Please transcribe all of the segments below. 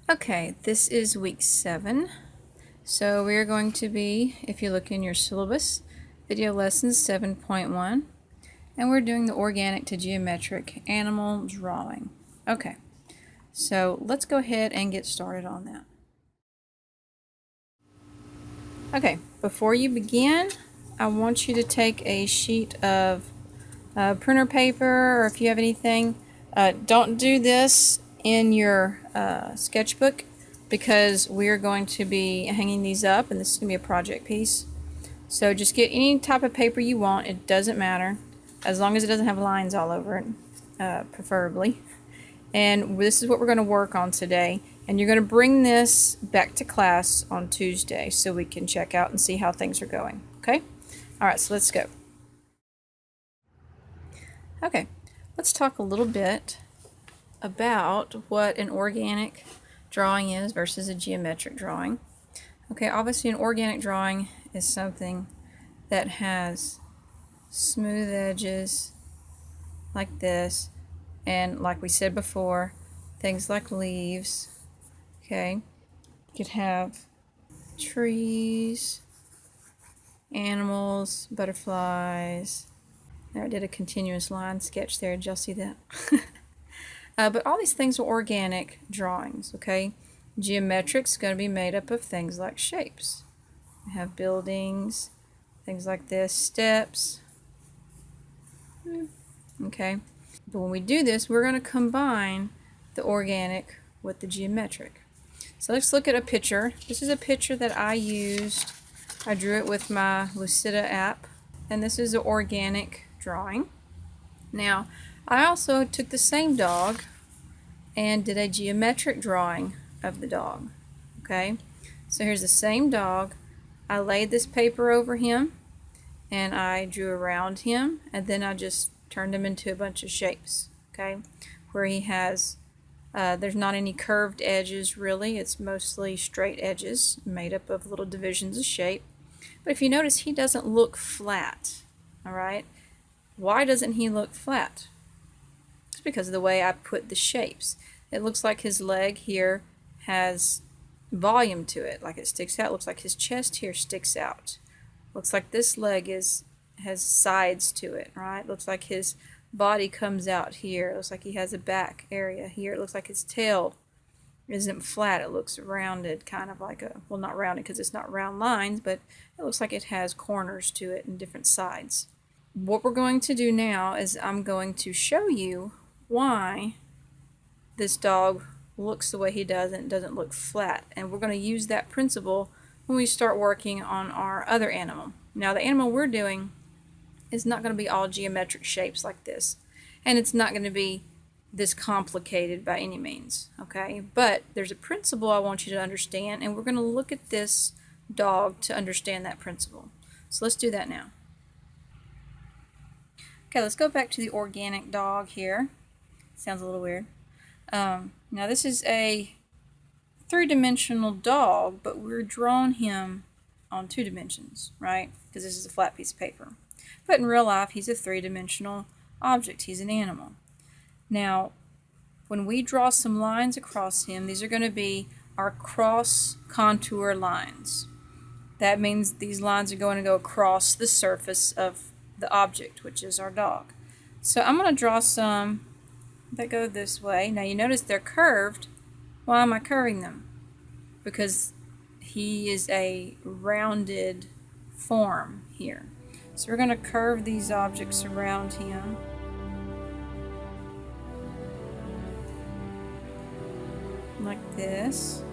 Okay, this is week 7. So we are going to be, if you look in your syllabus, video lessons 7.1, and we're doing the organic to geometric animal drawing. Okay, so let's go ahead and get started on that. Okay, before you begin, I want you to take a sheet of printer paper, or if you have anything, don't do this in your sketchbook because we're going to be hanging these up and this is going to be a project piece. So just get any type of paper you want, it doesn't matter, as long as it doesn't have lines all over it, preferably. And this is what we're going to work on today, and you're going to bring this back to class on Tuesday so we can check out and see how things are going. Okay? Alright, so let's go. Okay, let's talk a little bit about what an organic drawing is versus a geometric drawing. Okay, obviously an organic drawing is something that has smooth edges like this, and like we said before, things like leaves. Okay, you could have trees, animals, butterflies. There, I did a continuous line sketch there. Did y'all see that? But all these things are organic drawings, okay? Geometric's going to be made up of things like shapes. We have buildings, things like this, steps. Okay? But when we do this, we're going to combine the organic with the geometric. So let's look at a picture. This is a picture that I used. I drew it with my Lucida app, and this is an organic drawing. Now, I also took the same dog and did a geometric drawing of the dog. Okay, so here's the same dog. I laid this paper over him and I drew around him, and then I just turned him into a bunch of shapes. Okay, where he has there's not any curved edges really, it's mostly straight edges made up of little divisions of shape. But if you notice, he doesn't look flat. Alright, why doesn't he look flat? It's because of the way I put the shapes. It looks like his leg here has volume to it, like it sticks out. It looks like his chest here sticks out. Looks like this leg has sides to it, right? Looks like his body comes out here. It looks like he has a back area here. It looks like his tail isn't flat. It looks rounded, kind of like a, well, not rounded because it's not round lines, but it looks like it has corners to it and different sides. What we're going to do now is I'm going to show you why this dog looks the way he does and doesn't look flat, and we're going to use that principle when we start working on our other animal. Now the animal we're doing is not going to be all geometric shapes like this, and it's not going to be this complicated by any means, okay? But there's a principle I want you to understand, and we're going to look at this dog to understand that principle. So let's do that now. Okay, let's go back to the organic dog here. Sounds a little weird. Now this is a 3-dimensional dog, but we're drawing him on 2 dimensions, right? Because this is a flat piece of paper. But in real life, he's a 3-dimensional object. He's an animal. Now, when we draw some lines across him, these are going to be our cross contour lines. That means these lines are going to go across the surface of the object, which is our dog. So I'm going to draw some that go this way. Now you notice they're curved. Why am I curving them? Because he is a rounded form here. So we're going to curve these objects around him. Like this.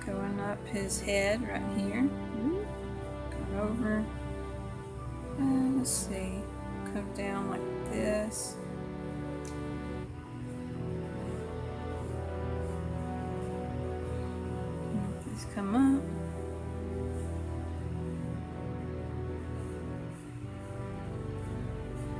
Going up his head right here. Going over. Let's see. Come down like this. These come up.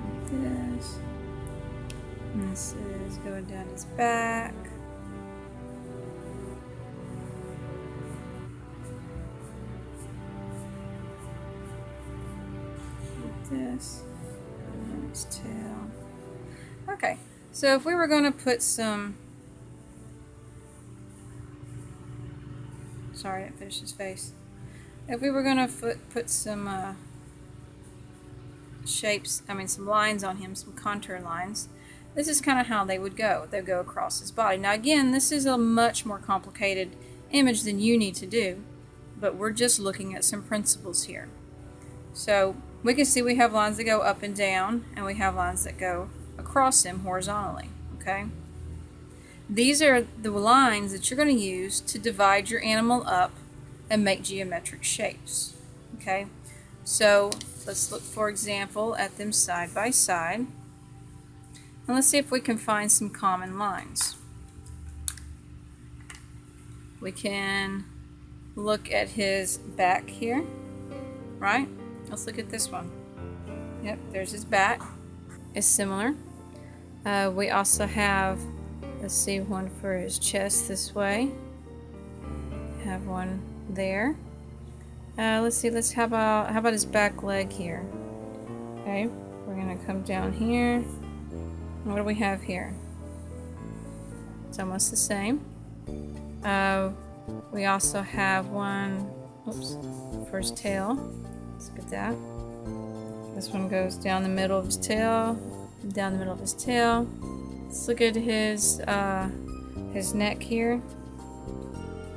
Like this. And this is going down his back. this. His tail. Okay, so if we were going to put some, sorry, I didn't finish his face. If we were going to put some shapes, some lines on him, some contour lines, this is kind of how they would go. They'd go across his body. Now again, this is a much more complicated image than you need to do, but we're just looking at some principles here. So we can see we have lines that go up and down, and we have lines that go across him horizontally, okay? These are the lines that you're going to use to divide your animal up and make geometric shapes, okay? So let's look, for example, at them side by side, and let's see if we can find some common lines. We can look at his back here, right? Let's look at this one. Yep, there's his back. It's similar. We also have, let's see, one for his chest this way. Have one there. Let's see. How about his back leg here? Okay, we're gonna come down here. What do we have here? It's almost the same. We also have one, oops, for his tail. Let's look at that. This one goes down the middle of his tail, down the middle of his tail. Let's look at his neck here.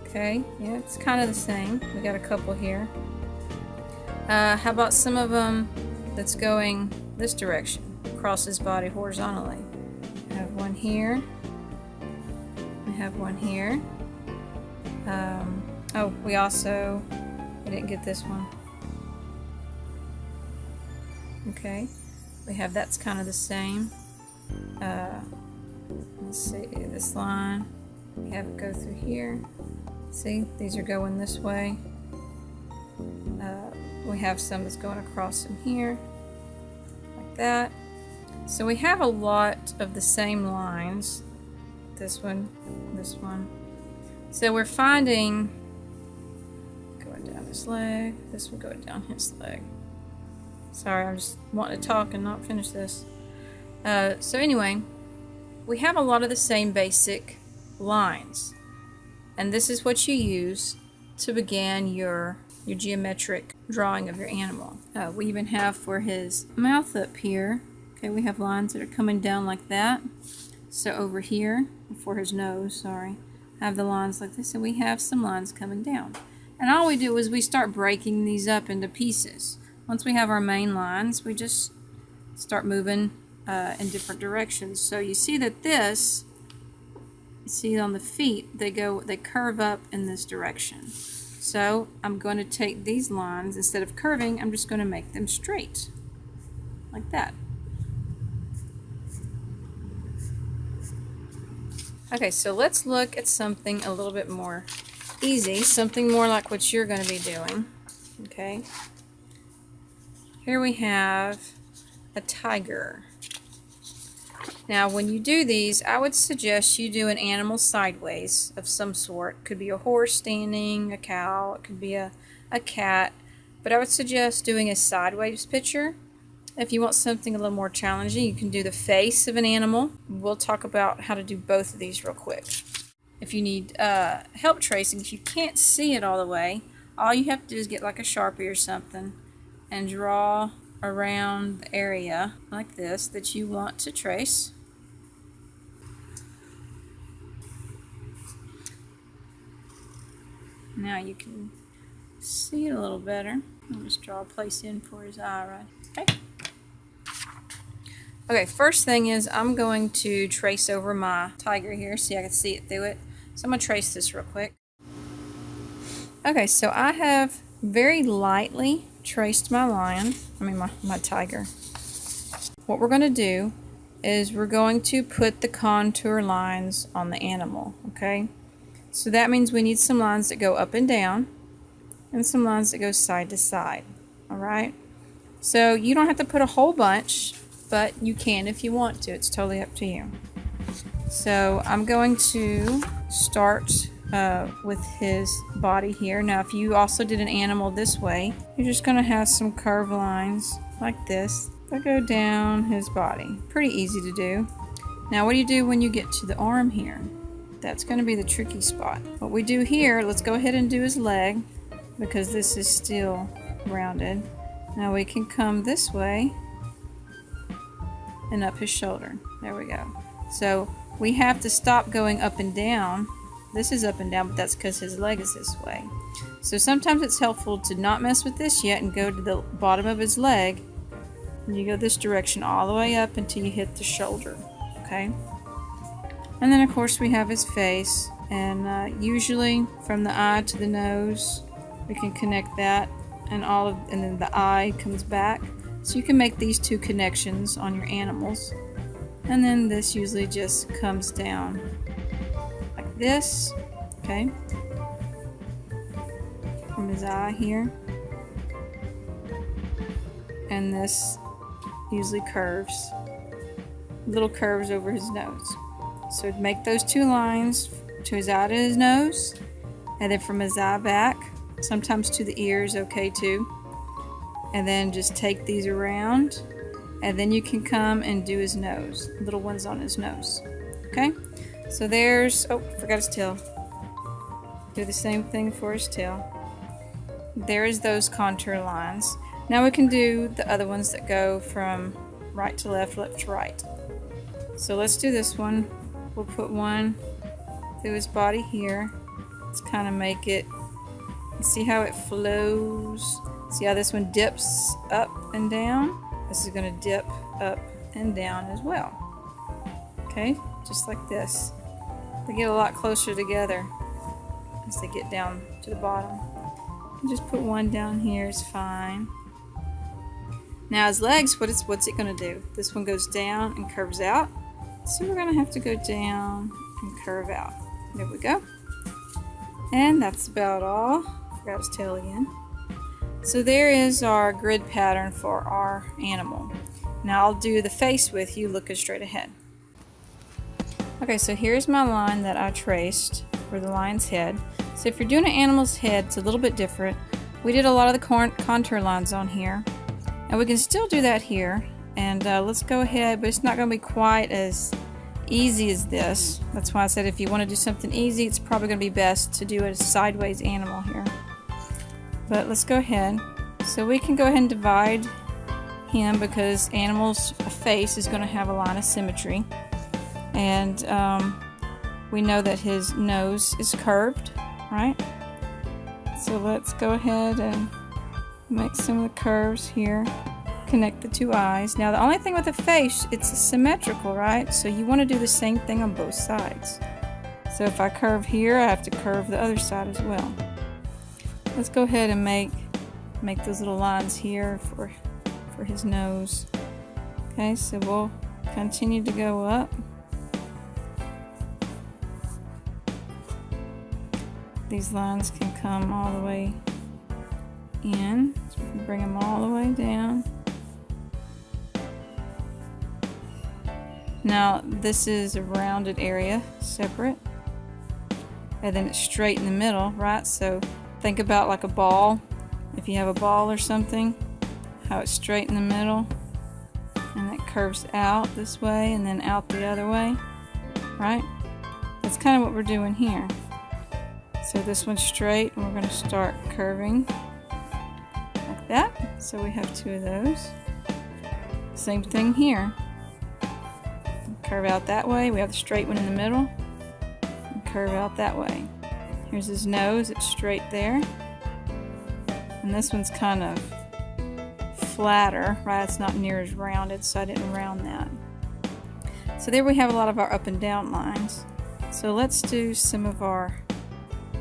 Okay, yeah, it's kind of the same. We got a couple here. How about some of them that's going this direction, across his body horizontally? I have one here. I have one here. Oh, we didn't get this one. Okay, we have that's kind of the same. Let's see, this line, we have it go through here. See, these are going this way. We have some that's going across from here, like that. So we have a lot of the same lines. This one, this one. So we're finding, going down his leg, this one going down his leg. Sorry, I'm just wanting to talk and not finish this. So anyway, we have a lot of the same basic lines. And this is what you use to begin your geometric drawing of your animal. We even have for his mouth up here, okay, we have lines that are coming down like that. So over here, for his nose, sorry, I have the lines like this, and we have some lines coming down. And all we do is we start breaking these up into pieces. Once we have our main lines, we just start moving in different directions. So you see that this, you see on the feet, they curve up in this direction. So I'm going to take these lines, instead of curving, I'm just going to make them straight, like that. Okay, so let's look at something a little bit more easy, something more like what you're going to be doing. Okay, here we have a tiger. Now when you do these, I would suggest you do an animal sideways of some sort. Could be a horse standing, a cow, it could be a cat, but I would suggest doing a sideways picture. If you want something a little more challenging, you can do the face of an animal. We'll talk about how to do both of these real quick. If you need help tracing, if you can't see it all the way, all you have to do is get like a Sharpie or something and draw around the area like this that you want to trace. Now you can see it a little better. I'll just draw a place in for his eye, right? Okay. Okay, first thing is I'm going to trace over my tiger here. See, I can see it through it. So I'm going to trace this real quick. Okay, so I have very lightly traced my lion, my tiger. What we're going to do is we're going to put the contour lines on the animal, okay? So that means we need some lines that go up and down and some lines that go side to side, all right? So you don't have to put a whole bunch, but you can if you want to. It's totally up to you. So I'm going to start with his body here. Now if you also did an animal this way, you're just going to have some curved lines like this. I go down his body. Pretty easy to do. Now what do you do when you get to the arm here? That's going to be the tricky spot. What we do here, let's go ahead and do his leg because this is still rounded. Now we can come this way and up his shoulder. There we go. So we have to stop going up and down. This is up and down, but that's because his leg is this way. So sometimes it's helpful to not mess with this yet and go to the bottom of his leg. And you go this direction all the way up until you hit the shoulder. Okay? And then of course we have his face, and usually from the eye to the nose we can connect that, and then the eye comes back. So you can make these two connections on your animals, and then this usually just comes down like this, okay, from his eye here, and this usually curves, little curves over his nose. So make those two lines to his eye to his nose, and then from his eye back, sometimes to the ears, okay too. And then just take these around, and then you can come and do his nose, little ones on his nose. Okay? So there's, oh, forgot his tail. Do the same thing for his tail. There is those contour lines. Now we can do the other ones that go from right to left, left to right. So let's do this one. We'll put one through his body here. Let's kind of make it, see how it flows? See how this one dips up and down? This is going to dip up and down as well. Okay, just like this. They get a lot closer together as they get down to the bottom. And just put one down here is fine. Now his legs, what's it going to do? This one goes down and curves out. So we're going to have to go down and curve out. There we go. And that's about all. Forgot his tail again. So there is our grid pattern for our animal. Now I'll do the face with you looking straight ahead. Okay, so here's my line that I traced for the lion's head. So if you're doing an animal's head, it's a little bit different. We did a lot of the contour lines on here. And we can still do that here. And let's go ahead, but it's not going to be quite as easy as this. That's why I said if you want to do something easy, it's probably going to be best to do a sideways animal here. But let's go ahead. So we can go ahead and divide him because animals' face is going to have a line of symmetry. And we know that his nose is curved, right? So let's go ahead and make some of the curves here. Connect the two eyes. Now the only thing with the face, it's symmetrical, right? So you want to do the same thing on both sides. So if I curve here, I have to curve the other side as well. Let's go ahead and make those little lines here for his nose. Okay, so we'll continue to go up. These lines can come all the way in. So we can bring them all the way down. Now this is a rounded area, separate, and then it's straight in the middle, right? So think about like a ball. If you have a ball or something, how it's straight in the middle, and it curves out this way and then out the other way, right? That's kind of what we're doing here. So this one's straight, and we're going to start curving like that. So we have two of those. Same thing here. Curve out that way. We have the straight one in the middle. And curve out that way. Here's his nose. It's straight there. And this one's kind of flatter, right? It's not near as rounded, so I didn't round that. So there we have a lot of our up and down lines. So let's do some of our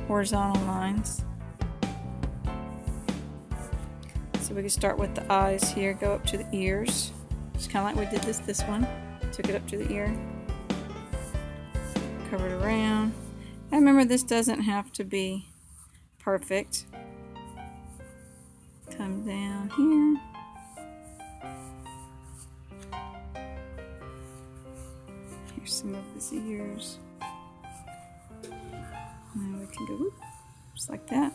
horizontal lines. So we can start with the eyes here, go up to the ears. Just kind of like we did this one. Took it up to the ear. Cover it around. And remember, this doesn't have to be perfect. Come down here. Here's some of his ears. Now we can go whoop, just like that.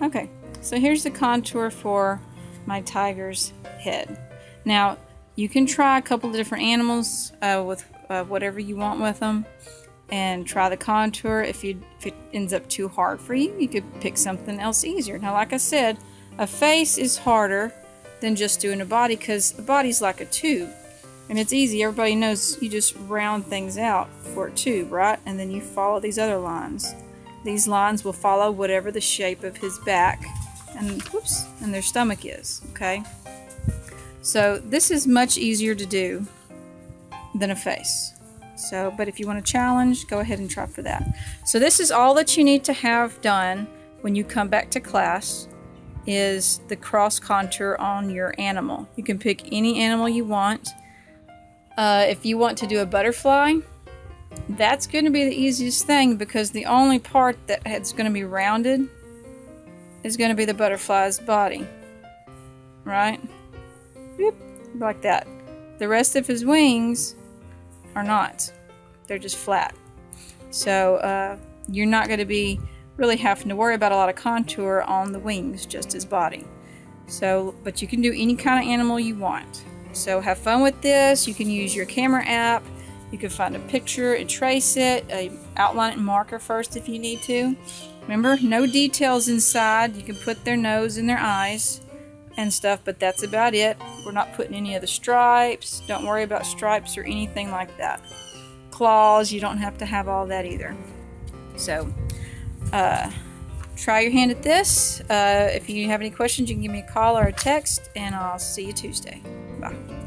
Okay, so here's the contour for my tiger's head. Now, you can try a couple of different animals with whatever you want with them, and try the contour. If it ends up too hard for you, you could pick something else easier. Now, like I said, a face is harder than just doing a body, because a body's like a tube, and it's easy. Everybody knows you just round things out for a tube, right? And then you follow these other lines. These lines will follow whatever the shape of his back and their stomach is, okay? So this is much easier to do than a face. So, but if you want a challenge, go ahead and try for that. So this is all that you need to have done when you come back to class, is the cross contour on your animal. You can pick any animal you want. If you want to do a butterfly, that's going to be the easiest thing, because the only part that is going to be rounded is going to be the butterfly's body, right? Boop, like that. The rest of his wings are not. They're just flat. So you're not going to be really having to worry about a lot of contour on the wings, just his body. So, but you can do any kind of animal you want. So have fun with this. You can use your camera app. You can find a picture and trace it, outline it in marker first if you need to. Remember, no details inside. You can put their nose and their eyes and stuff, but that's about it. We're not putting any of the stripes. Don't worry about stripes or anything like that. Claws, you don't have to have all that either. So try your hand at this. If you have any questions, you can give me a call or a text, and I'll see you Tuesday. Bye.